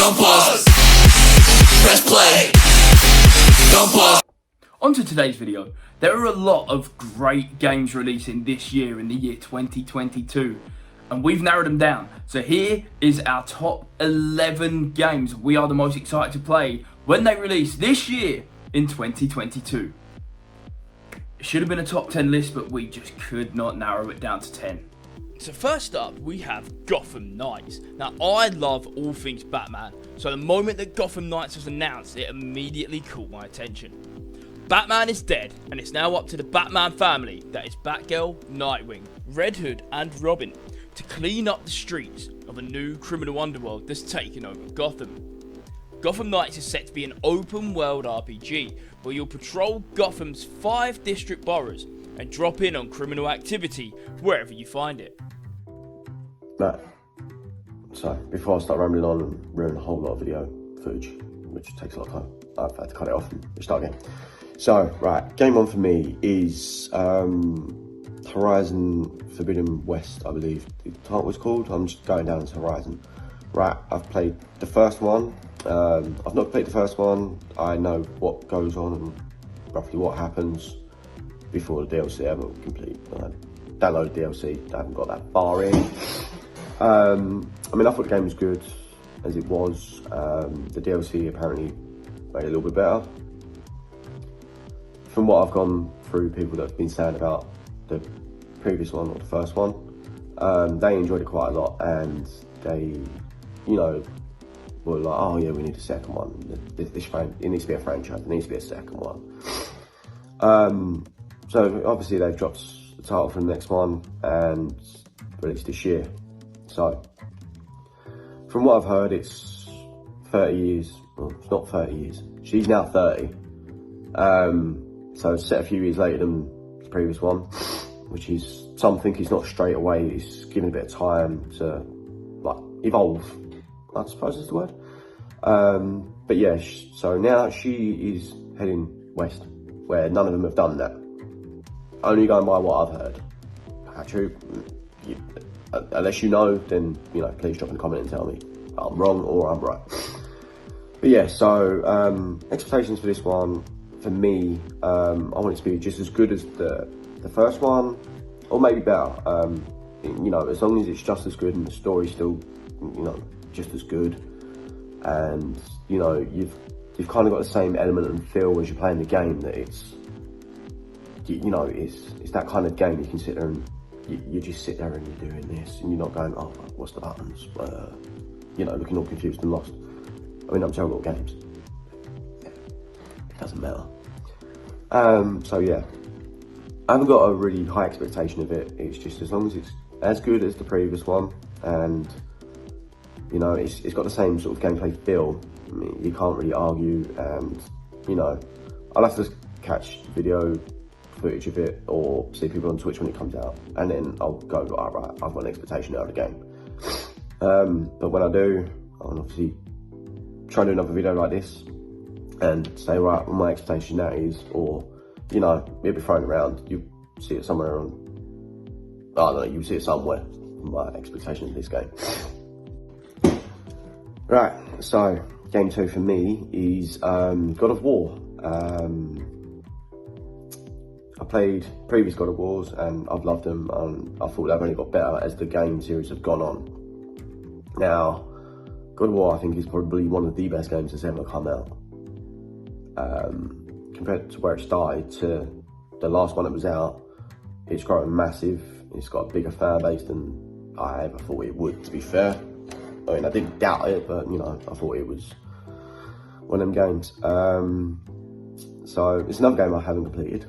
Don't pause. Press play. Don't pause. On to today's video. There are a lot of great games releasing this year in the year 2022, and we've narrowed them down. So here is our top 11 games we are the most excited to play when they release this year in 2022. It should have been a top 10 list, but we just could not narrow it down to 10. So first up, we have Gotham Knights. Now, I love all things Batman, so the moment that Gotham Knights was announced, it immediately caught my attention. Batman is dead, and it's now up to the Batman family, that is Batgirl, Nightwing, Red Hood and Robin, to clean up the streets of a new criminal underworld that's taken over Gotham. Gotham Knights is set to be an open world RPG, where you'll patrol Gotham's 5 district boroughs and drop in on criminal activity wherever you find it. Right, so before I start rambling on and ruin a whole lot of video footage, which takes a lot of time, I've had to cut it off and restart again. So, right, game one for me is Horizon Forbidden West, I believe the title was called. I'm just going down to Horizon. Right, I've played the first one. I've not played the first one. I know what goes on and roughly what happens before the DLC. I haven't completed. Downloaded DLC. I haven't got that far in. I mean, I thought the game was good as it was. The DLC apparently made it a little bit better. From what I've gone through, people that have been saying about the previous one or the first one, they enjoyed it quite a lot, and they, you know, were like, oh yeah, we need a second one. It needs to be a franchise. There needs to be a second one. So obviously they've dropped the title for the next one and released this year. So from what I've heard, it's 30 years. Well, it's not 30 years. She's now 30. So it's set a few years later than the previous one, which is something. It's not straight away. It's given a bit of time to like evolve, I suppose is the word. But yeah, so now she is heading west, where none of them have done that. Only going by what I've heard. True. Unless you know, then, you know, please drop in a comment and tell me I'm wrong or I'm right. But yeah, so expectations for this one, for me, I want it to be just as good as the first one, or maybe better. You know, as long as it's just as good and the story's still, you know, just as good, and you know, you've kind of got the same element and feel as you're playing the game. That it's, you know, it's that kind of game you can sit there and you just sit there and you're doing this and you're not going, oh, what's the buttons? You know, looking all confused and lost. I mean, I'm terrible at games. It doesn't matter. So yeah, I haven't got a really high expectation of it. It's just as long as it's as good as the previous one, and you know, it's got the same sort of gameplay feel. I mean, you can't really argue, and you know, I'll have to catch video footage of it or see people on Twitch when it comes out, and then I'll go, all right, I've got an expectation out of the game. But when I do, I'll obviously try and do another video like this and say, right, well, my expectation now is, or, you know, it'll be thrown around. You see it somewhere on, I don't know, you see it somewhere, my expectation of this game. Right, so game 2 for me is God of War. I played previous God of Wars and I've loved them, and I thought they've only got better as the game series have gone on. Now, God of War I think is probably one of the best games that's ever come out. Compared to where it started to the last one that was out, it's grown massive. It's got a bigger fan base than I ever thought it would, to be fair. I mean, I didn't doubt it, but you know, I thought it was one of them games. So it's another game I haven't completed,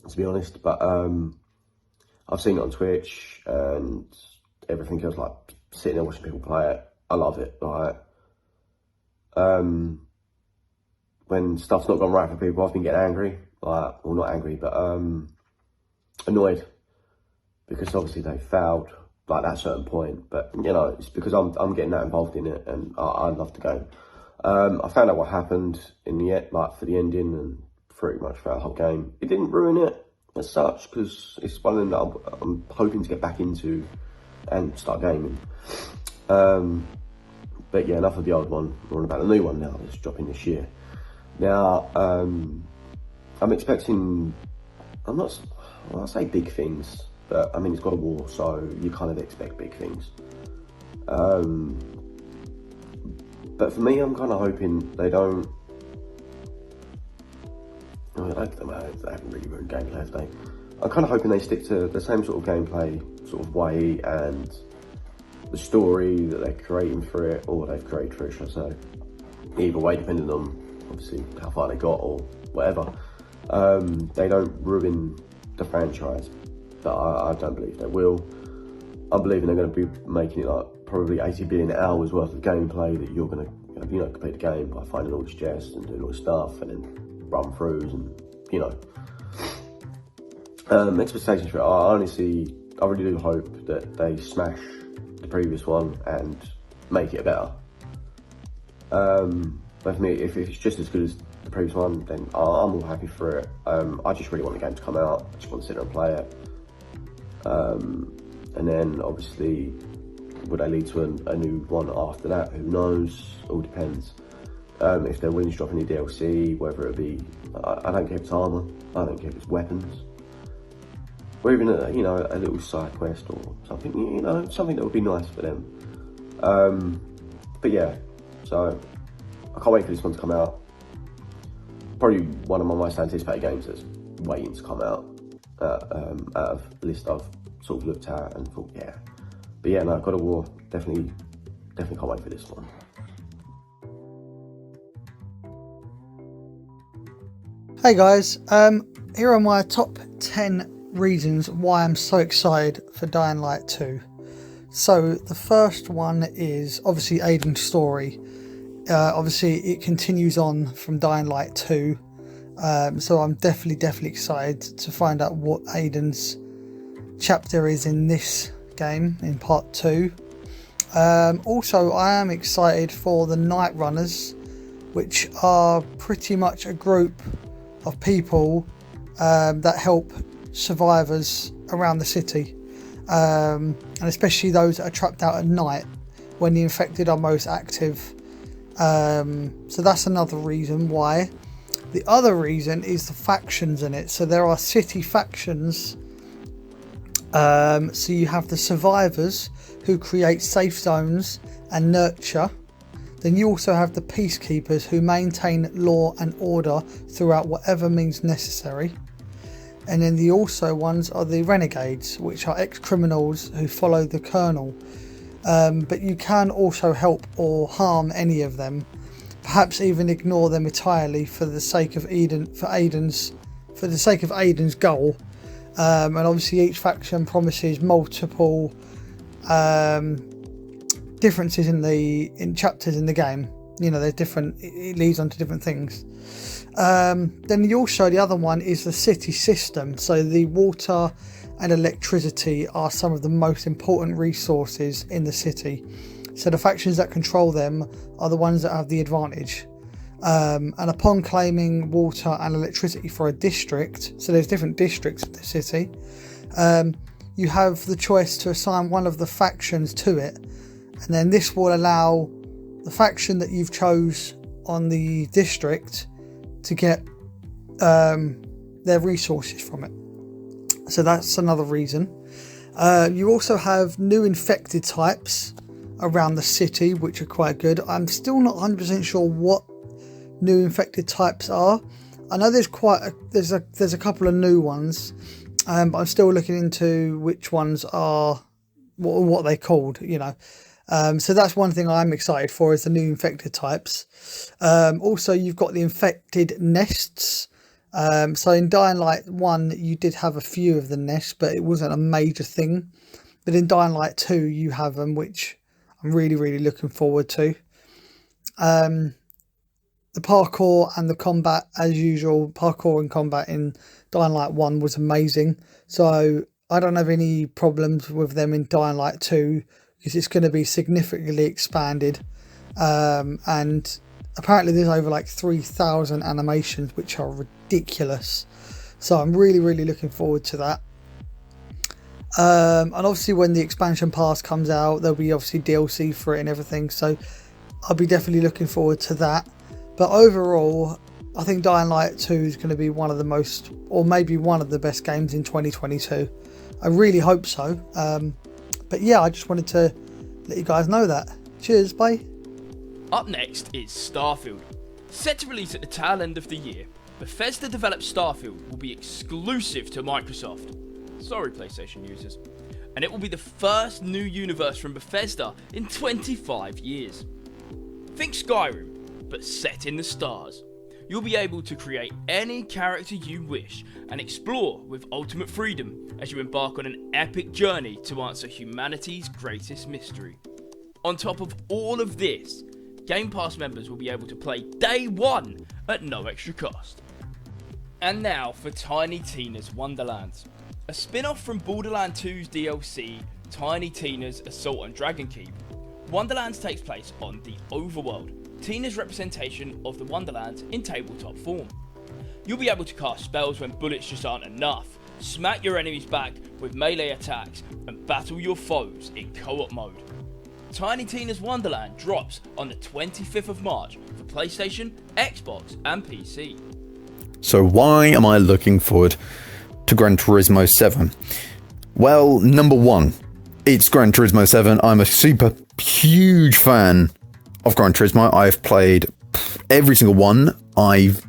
to be honest, but I've seen it on Twitch and everything else, like sitting there watching people play it. I love it. Like, when stuff's not gone right for people, I've been getting angry. Like, well, not angry, but annoyed, because obviously they failed like that certain point. But you know, it's because I'm getting that involved in it, and I love the game. I found out what happened in the end, like for the ending, and pretty much throughout the whole game. It didn't ruin it as such, because it's one of them that I'm hoping to get back into and start gaming. But yeah, enough of the old one. We're on about the new one now that's dropping this year. Now, I'm expecting, I'll say big things, but I mean, it's God of War, so you kind of expect big things. But for me, I'm kind of hoping they don't, they haven't really ruined gameplay, have they? I'm kind of hoping they stick to the same sort of gameplay sort of way and the story that they're creating for it, or they've created for it, should I say. Either way, depending on obviously how far they got or whatever. They don't ruin the franchise, but I don't believe they will. I'm believing they're going to be making it like probably 80 billion hours worth of gameplay that you're going to, complete the game by finding all this chests and doing all this stuff and then run throughs and, expectations for it. I really do hope that they smash the previous one and make it better. But for me, if it's just as good as the previous one, then I'm all happy for it. I just really want the game to come out. I just want to sit there and play it. And then obviously, would they lead to a new one after that? Who knows? All depends. If they're willing to drop any DLC, whether it be, I don't care if it's armor, I don't care if it's weapons, or even a little side quest or something, something that would be nice for them. But yeah, so I can't wait for this one to come out. Probably one of my most anticipated games that's waiting to come out out of the list I've sort of looked at and thought, yeah. But yeah, no, God of War, definitely can't wait for this one. Hey guys, here are my top 10 reasons why I'm so excited for Dying Light 2. So the first one is obviously Aiden's story. Obviously it continues on from Dying Light 2, so I'm definitely excited to find out what Aiden's chapter is in this game in part 2. Also I am excited for the Night Runners, which are pretty much a group of people that help survivors around the city, and especially those that are trapped out at night when the infected are most active. So that's another reason why. The other reason is the factions in it. So there are city factions. So you have the survivors who create safe zones and nurture. Then you also have the peacekeepers who maintain law and order throughout whatever means necessary. And then the also ones are the renegades, which are ex-criminals who follow the colonel. But you can also help or harm any of them, perhaps even ignore them entirely for the sake of Aiden's goal. And obviously each faction promises multiple differences in chapters in the game. They're different, it leads on to different things. Then the other one is the city system. So the water and electricity are some of the most important resources in the city. So the factions that control them are the ones that have the advantage. And upon claiming water and electricity for a district, so there's different districts of the city, you have the choice to assign one of the factions to it. And then this will allow the faction that you've chose on the district to get their resources from it. So that's another reason. You also have new infected types around the city, which are quite good. I'm still not 100% sure what new infected types are. I know there's a couple of new ones, but I'm still looking into which ones are what they called. So that's one thing I'm excited for, is the new infected types. Also, you've got the infected nests. So in Dying Light 1, you did have a few of the nests, but it wasn't a major thing. But in Dying Light 2, you have them, which I'm really looking forward to. The parkour and the combat, as usual, parkour and combat in Dying Light 1 was amazing. So I don't have any problems with them in Dying Light 2, because it's going to be significantly expanded. And apparently there's over like 3,000 animations, which are ridiculous. So I'm really looking forward to that. And obviously when the expansion pass comes out, there'll be obviously DLC for it and everything. So I'll be definitely looking forward to that. But overall, I think Dying Light 2 is going to be one of the most, or maybe one of the best games in 2022. I really hope so. But yeah, I just wanted to let you guys know that. Cheers, bye. Up next is Starfield. Set to release at the tail end of the year, Bethesda developed Starfield will be exclusive to Microsoft. Sorry, PlayStation users. And it will be the first new universe from Bethesda in 25 years. Think Skyrim, but set in the stars. You'll be able to create any character you wish and explore with ultimate freedom as you embark on an epic journey to answer humanity's greatest mystery. On top of all of this, Game Pass members will be able to play day one at no extra cost. And now for Tiny Tina's Wonderlands. A spin-off from Borderlands 2's DLC, Tiny Tina's Assault on Dragon Keep. Wonderlands takes place on the Overworld, Tina's representation of the Wonderlands in tabletop form. You'll be able to cast spells when bullets just aren't enough, smack your enemies back with melee attacks, and battle your foes in co-op mode. Tiny Tina's Wonderland drops on the 25th of March for PlayStation, Xbox and PC. So why am I looking forward to Gran Turismo 7? Well, number one, it's Gran Turismo 7. I'm a super huge fan of Gran Turismo. I've played every single one. I've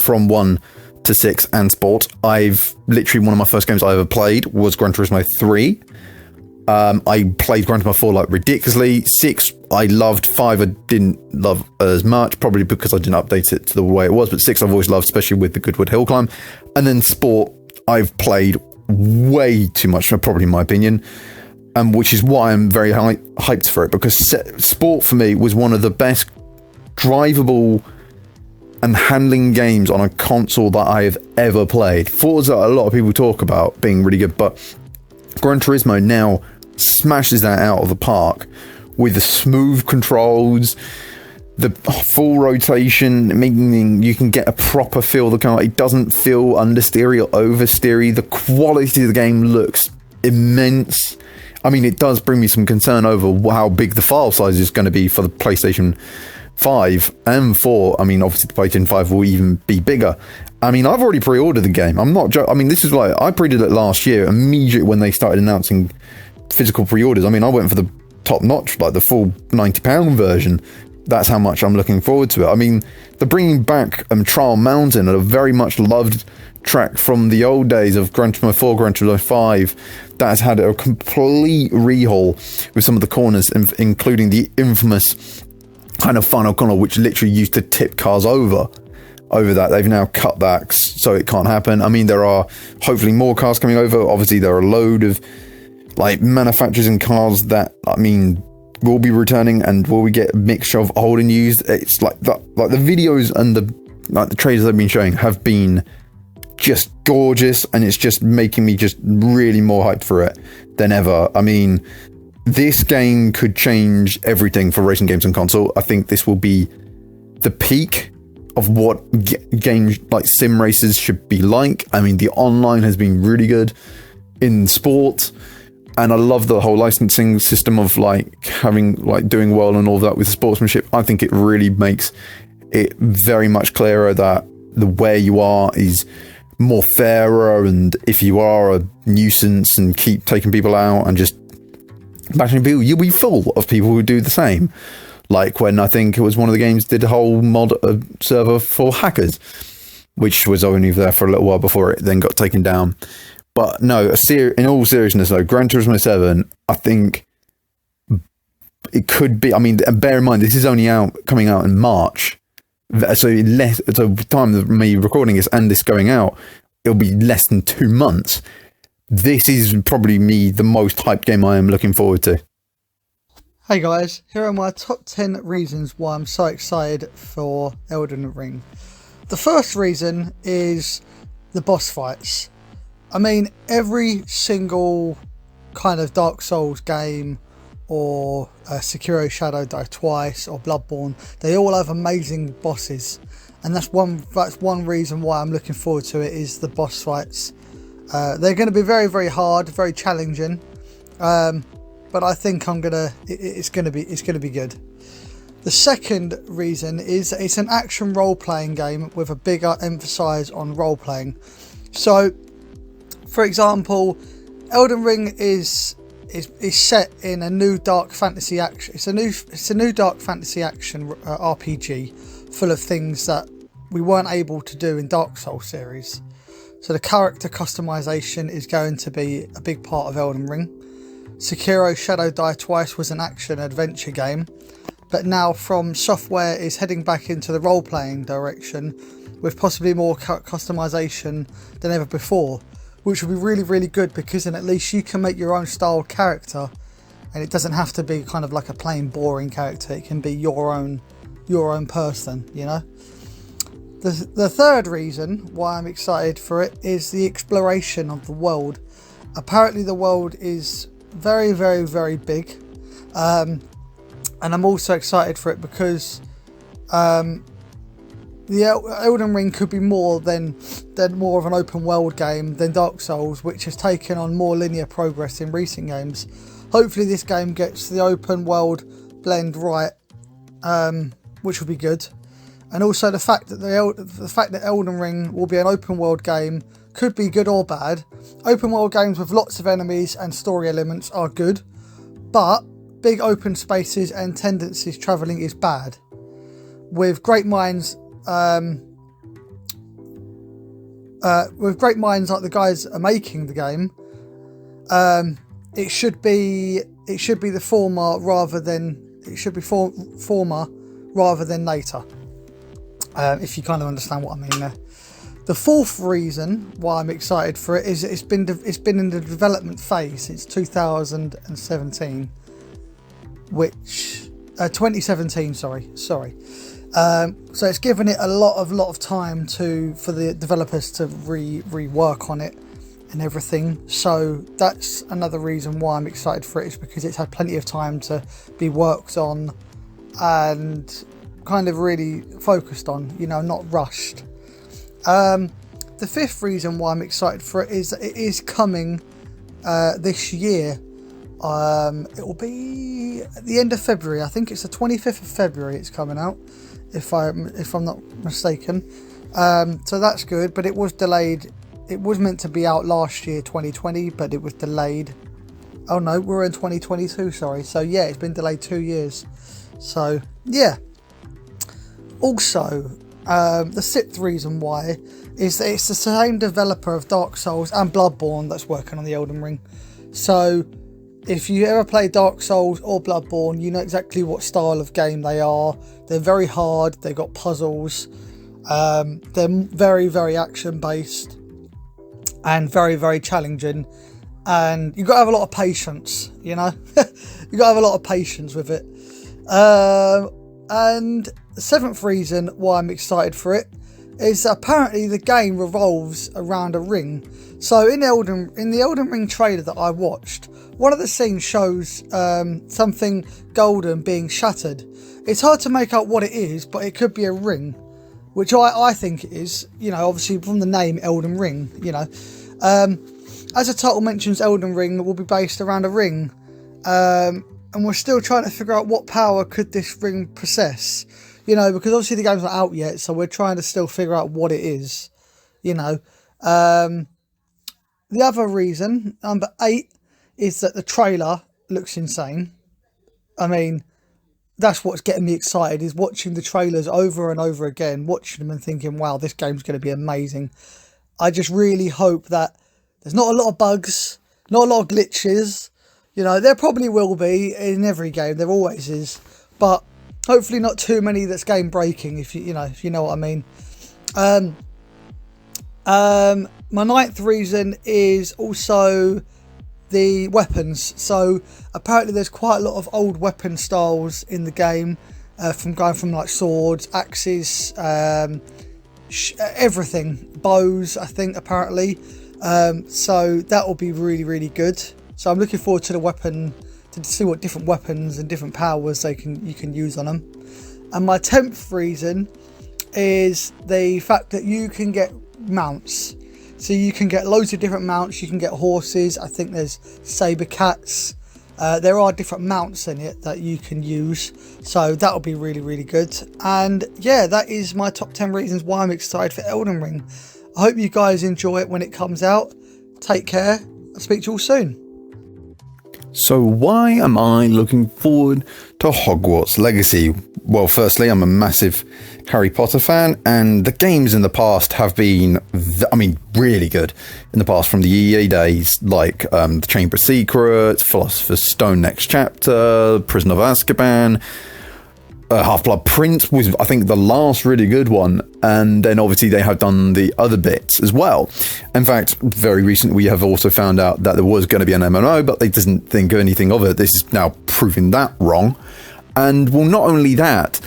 from 1 to 6 and Sport. I've literally, one of my first games I ever played was Gran Turismo 3. I played Gran Turismo 4 like ridiculously. 6 I loved. 5 I didn't love as much, probably because I didn't update it to the way it was, but 6 I've always loved, especially with the Goodwood Hill Climb. And then Sport I've played way too much, probably in my opinion, which is why I'm very hyped for it, because Sport for me was one of the best drivable and handling games on a console that I have ever played. Forza, a lot of people talk about being really good, but Gran Turismo now smashes that out of the park with the smooth controls, the full rotation, meaning you can get a proper feel of the car. It doesn't feel understeery or oversteery. The quality of the game looks immense. I mean, it does bring me some concern over how big the file size is going to be for the PlayStation 5 and 4. I mean, obviously the PlayStation 5 will even be bigger. I mean, I've already pre-ordered the game. I'm not I mean, this is like, I pre-ordered it last year, immediately when they started announcing physical pre-orders. I mean, I went for the top notch, like the full £90 version. That's how much I'm looking forward to it. I mean, they're bringing back Trial Mountain, a very much loved track from the old days of Gran Turismo 4, Gran Turismo 5, that has had a complete rehaul with some of the corners, including the infamous kind of final corner, which literally used to tip cars over that. They've now cut that so it can't happen. I mean, there are hopefully more cars coming over. Obviously, there are a load of like manufacturers and cars that, I mean, will be returning, and will we get a mixture of old and used? It's like the videos and the trailers they've been showing have been just gorgeous, and it's just making me just really more hyped for it than ever. I mean, this game could change everything for racing games and console. I think this will be the peak of what games like sim races should be like. I mean, the online has been really good in Sport, and I love the whole licensing system of like having like doing well and all that with sportsmanship. I think it really makes it very much clearer that the where you are is more fairer, and if you are a nuisance and keep taking people out and just bashing people, you'll be full of people who do the same. Like when I think it was one of the games did a whole mod server for hackers, which was only there for a little while before it then got taken down. But no, in all seriousness though, Gran Turismo 7, I think it could be, I mean, bear in mind, this is only coming out in March. So the time of me recording this and this going out, it'll be less than 2 months. This is probably the most hyped game I am looking forward to. Hey guys, here are my top 10 reasons why I'm so excited for Elden Ring. The first reason is the boss fights. I mean, every single kind of Dark Souls game, or Sekiro Shadow Die Twice, or Bloodborne, they all have amazing bosses, and that's one reason why I'm looking forward to it, is the boss fights. They're going to be very, very hard, very challenging, but but I think it's gonna be good. The second reason is that it's an action role-playing game with a bigger emphasis on role-playing. So, for example, Elden Ring is set in a new dark fantasy action. It's a new dark fantasy action RPG, full of things that we weren't able to do in Dark Souls series. So the character customization is going to be a big part of Elden Ring. Sekiro Shadow Die Twice was an action adventure game, but now From Software is heading back into the role-playing direction with possibly more customization than ever before, which will be really, really good, because then at least you can make your own style character, and it doesn't have to be kind of like a plain boring character. It can be your own person, you know. The third reason why I'm excited for it is the exploration of the world. Apparently the world is very, very, very big, and I'm also excited for it because the Elden Ring could be more than more of an open world game than Dark Souls, which has taken on more linear progress in recent games. Hopefully this game gets the open world blend right, which will be good. And also the fact that Elden Ring will be an open world game could be good or bad. Open world games with lots of enemies and story elements are good, but big open spaces and tendencies travelling is bad. With great minds like the guys are making the game, it should be the former rather than later. If you kind of understand what I mean there. The fourth reason why I'm excited for it is it's been in the development phase since 2017, which 2017. Sorry. So it's given it a lot of time for the developers to rework on it and everything. So that's another reason why I'm excited for it, is because it's had plenty of time to be worked on and kind of really focused on, you know, not rushed. The fifth reason why I'm excited for it is that it is coming this year. It will be at the end of February. I think it's the 25th of February it's coming out, if I'm not mistaken. So that's good, but it was delayed. It was meant to be out last year, 2020, but it was delayed. Oh no, we're in 2022, sorry. So yeah, it's been delayed 2 years. So yeah. Also, the sixth reason why is that it's the same developer of Dark Souls and Bloodborne that's working on the Elden Ring. So if you ever play Dark Souls or Bloodborne, you know exactly what style of game they are. They're very hard, they've got puzzles, they're very, very action based and very, very challenging, and you've got to have a lot of patience, you know. You've got to have a lot of patience with it. And the seventh reason why I'm excited for it is that apparently the game revolves around a ring. So in the Elden Ring trailer that I watched, one of the scenes shows something golden being shattered. It's hard to make out what it is, but it could be a ring, which I think it is, you know, obviously from the name Elden Ring, you know. As the title mentions, Elden Ring will be based around a ring, and we're still trying to figure out what power could this ring possess, you know, because obviously the game's not out yet, so we're trying to still figure out what it is, you know. The other reason, number 8, is that the trailer looks insane. I mean, that's what's getting me excited, is watching the trailers over and over again, watching them and thinking, wow, this game's going to be amazing. I just really hope that there's not a lot of bugs, not a lot of glitches. You know, there probably will be in every game, there always is, but hopefully not too many that's game breaking, if you know what I mean. My 9th reason is also the weapons. So apparently there's quite a lot of old weapon styles in the game, from like swords, axes, everything, bows, I think, apparently. So that will be really, really good. So I'm looking forward to the weapon, to see what different weapons and different powers you can use on them. And my 10th reason is the fact that you can get mounts. So you can get loads of different mounts. You can get horses. I think there's saber cats. There are different mounts in it that you can use, so that'll be really, really good. And yeah, that is my top 10 reasons why I'm excited for Elden Ring. I hope you guys enjoy it when it comes out. Take care. I'll speak to you all soon. So why am I looking forward to Hogwarts Legacy? Well, firstly, I'm a massive Harry Potter fan, and the games in the past have been, really good in the past, from the EA days, like the Chamber of Secrets, Philosopher's Stone Next Chapter, Prisoner of Azkaban. Half-Blood Prince was, I think, the last really good one, and then obviously they have done the other bits as well. In fact, very recently we have also found out that there was going to be an MMO, but they didn't think anything of it. This is now proving that wrong. And well, not only that,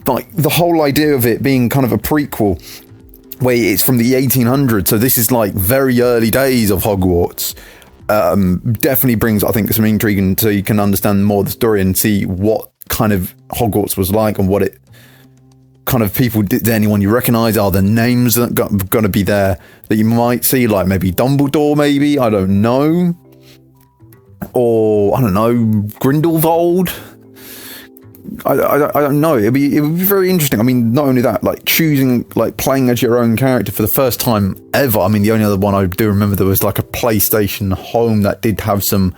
like the whole idea of it being kind of a prequel, where it's from the 1800s, so this is like very early days of Hogwarts. Definitely brings, I think, some intrigue, and so you can understand more of the story and see what kind of Hogwarts was like and what it kind of people did. Anyone you recognize? Are the names that going to be there that you might see, like maybe Dumbledore, maybe, I don't know, or I don't know, Grindelwald. I don't know. It would be very interesting. I mean, not only that, like choosing, like playing as your own character for the first time ever. I mean, the only other one I do remember, there was like a PlayStation Home that did have some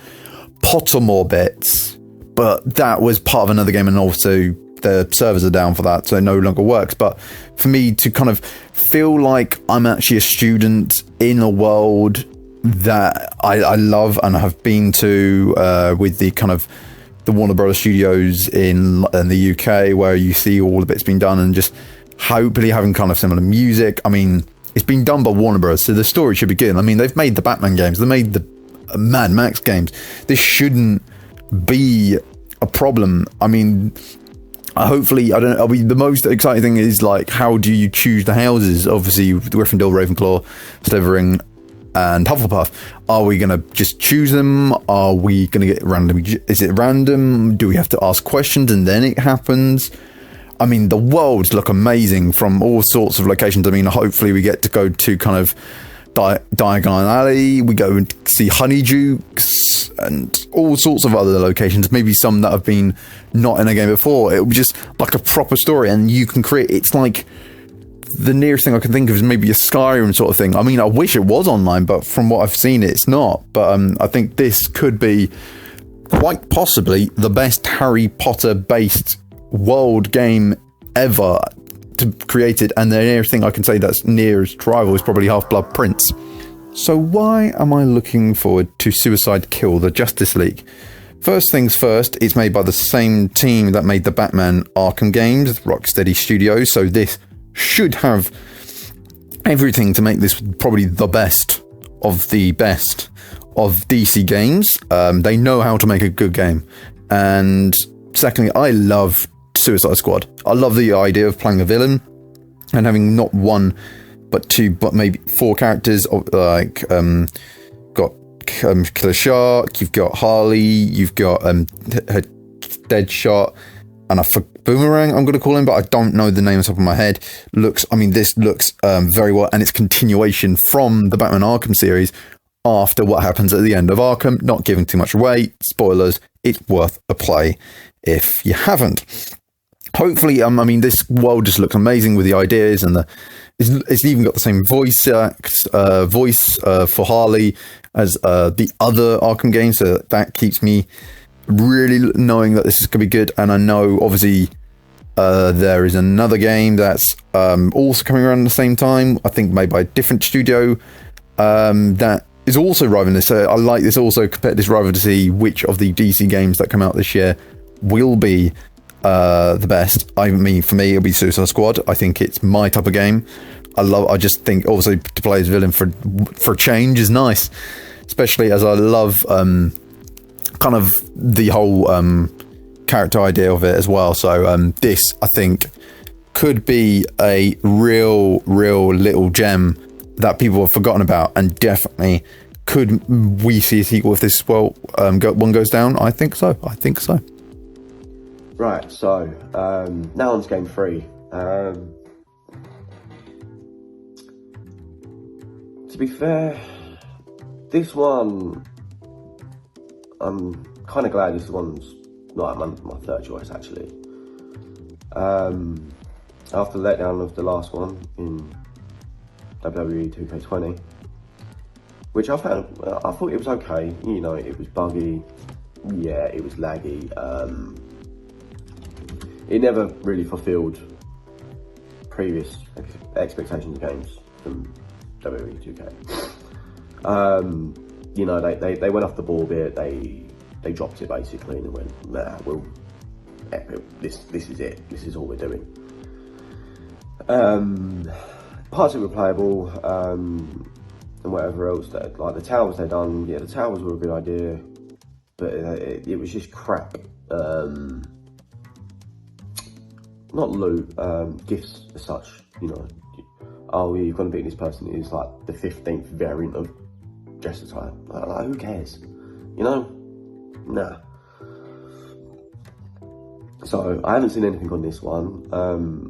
Pottermore bits, but that was part of another game, and also the servers are down for that, so it no longer works. But for me to kind of feel like I'm actually a student in a world that I love and have been to, with the kind of the Warner Brothers Studios in the UK, where you see all the bits being done, and just hopefully having kind of similar music. I mean, it's been done by Warner Bros, so the story should be good. I mean, they've made the Batman games, they made the Mad Max games. This shouldn't be a problem. I mean, hopefully, the most exciting thing is, like, how do you choose the houses? Obviously, Gryffindor, Ravenclaw, Slytherin, and Hufflepuff. Are we going to just choose them? Are we going to get random? Is it random? Do we have to ask questions and then it happens? I mean, the worlds look amazing from all sorts of locations. I mean, hopefully we get to go to kind of Diagon Alley. We go and see Honeydukes and all sorts of other locations. Maybe some that have been not in a game before. It will be just like a proper story, and you can create. It's like the nearest thing I can think of is maybe a Skyrim sort of thing. I mean, I wish it was online, but from what I've seen, it's not. But I think this could be quite possibly the best Harry Potter based world game ever created, and the nearest thing I can say that's nearest rival is probably Half-Blood Prince. So why am I looking forward to Suicide Kill, the Justice League? First things first, it's made by the same team that made the Batman Arkham games, Rocksteady Studios, so this should have everything to make this probably the best of DC games. They know how to make a good game. And secondly, I love Suicide Squad. I love the idea of playing a villain and having not one but two, but maybe four characters, like got Killer Shark, you've got Harley, you've got Deadshot, and Boomerang, I'm going to call him, but I don't know the name off the top of my head. This looks very well, and it's continuation from the Batman Arkham series after what happens at the end of Arkham. Not giving too much away, spoilers, it's worth a play if you haven't. Hopefully, this world just looks amazing with the ideas, and it's even got the same voice for Harley as the other Arkham games, so that keeps me really knowing that this is going to be good. And I know, obviously, there is another game that's also coming around at the same time, I think made by a different studio, that is also rivaling this. So I like this also, compare this rival to see which of the DC games that come out this year will be the best. I mean, for me, it'll be Suicide Squad. I think it's my type of game. I just think also to play as villain for change is nice, especially as I love kind of the whole character idea of it as well. So this, I think, could be a real little gem that people have forgotten about, and definitely could we see a sequel if this one goes down. I think so. Right, so now on to game 3. To be fair, this one I'm kind of glad this one's like my third choice actually. After the letdown of the last one in WWE 2K20, which I thought it was okay. You know, it was buggy. Yeah, it was laggy. It never really fulfilled previous expectations of games from WWE 2K. You know, they went off the ball a bit. They dropped it basically, and they went, nah, this is it. This is all we're doing. Parts of it were playable, and whatever else. Like the towers they done, yeah, the towers were a good idea, but it was just crap. Not loot, gifts as such. You know, oh yeah, you've got to beat this person. It's like the 15th variant of dress attire. Like, who cares? You know, nah. So I haven't seen anything on this one.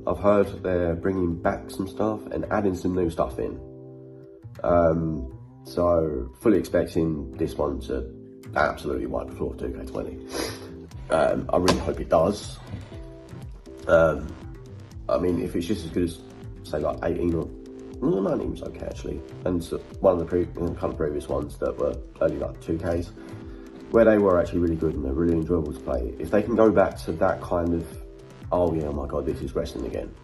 I've heard they're bringing back some stuff and adding some new stuff in. So fully expecting this one to absolutely wipe the floor of 2K20. I really hope it does. I mean, if it's just as good as say like 18 or 19 was okay actually, and so one of the kind of previous ones that were only like 2Ks. Where they were actually really good and they're really enjoyable to play. If they can go back to that kind of, oh yeah, oh my god, this is wrestling again.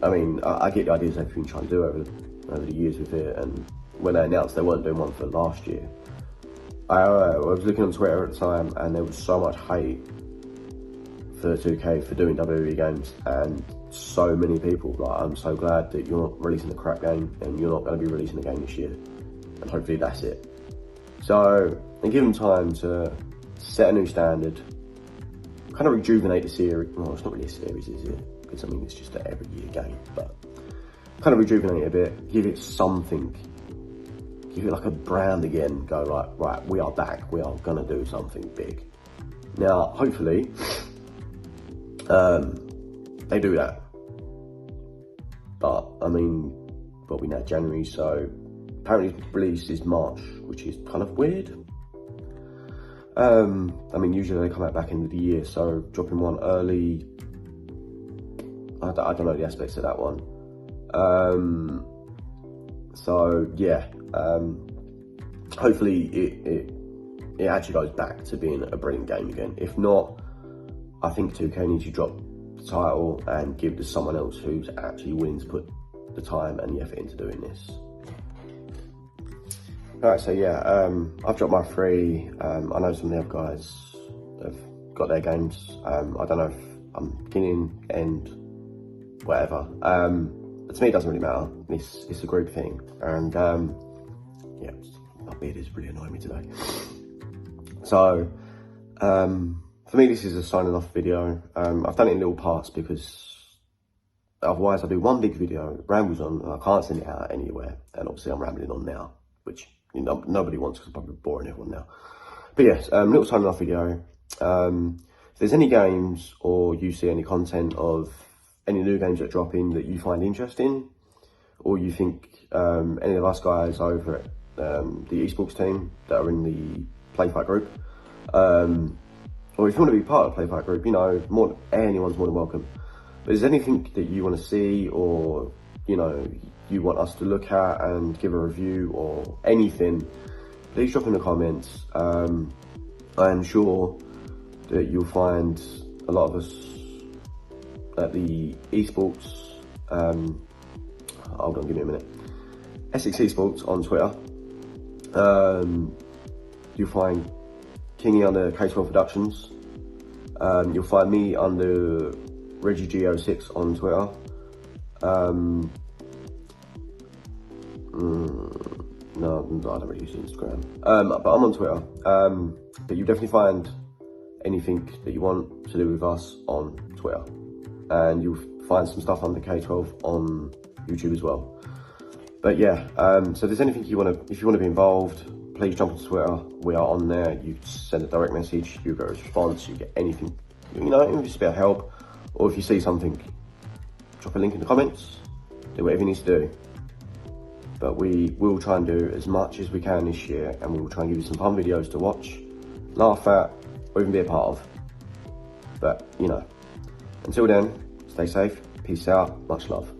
I mean, I get the ideas they've been trying to do over the years with it, and when they announced they weren't doing one for last year, I was looking on Twitter at the time and there was so much hate for 2K for doing WWE games, and so many people, like, I'm so glad that you're not releasing a crap game and you're not going to be releasing a game this year, and hopefully that's it. So, and give them time to set a new standard, kind of rejuvenate the series. Well, it's not really a series, is it? Because I mean, it's just an every year game, but kind of rejuvenate it a bit, give it something, give it like a brand again, go right, we are back, we are gonna do something big. Now, hopefully, they do that. But, I mean, what we know, January, so apparently release is March, which is kind of weird. I mean, usually they come out back end of the year, so dropping one early, I don't know the aspects of that one. So yeah, hopefully it actually goes back to being a brilliant game again. If not, I think 2K needs to drop the title and give it to someone else who's actually willing to put the time and the effort into doing this. Alright, so yeah, I've dropped my 3. I know some of the other guys have got their games. I don't know if I'm beginning, end, whatever. But to me, it doesn't really matter. It's a group thing. And yeah, my beard is really annoying me today. So, for me, this is a signing off video. I've done it in little parts because otherwise I do one big video, it rambles on, and I can't send it out anywhere. And obviously I'm rambling on now, which you know, nobody wants because I'm probably boring everyone now. But yes, little signing off video. If there's any games or you see any content of any new games that drop in that you find interesting, or you think any of us guys over at the esports team that are in the Play Fight group, or if you want to be part of the Play Fight group, you know, anyone's more than welcome. But is there anything that you want to see, or you know, you want us to look at and give a review or anything, please drop in the comments. I am sure that you'll find a lot of us at the esports, hold on, give me a minute, Essex Esports on Twitter. You'll find Kingy under K12 Productions. You'll find me under ReggieG06 on Twitter. No, I don't really use Instagram. But I'm on Twitter. But you'll definitely find anything that you want to do with us on Twitter. And you'll find some stuff under K12 on YouTube as well. But yeah, so if there's anything if you want to be involved, please jump onto Twitter. We are on there. You send a direct message, you get a response, you get anything, you know, even if it's a bit of help, or if you see something, drop a link in the comments, do whatever you need to do. But we will try and do as much as we can this year, and we will try and give you some fun videos to watch laugh at, or even be a part of. But, you know, until then, stay safe, peace out, much love.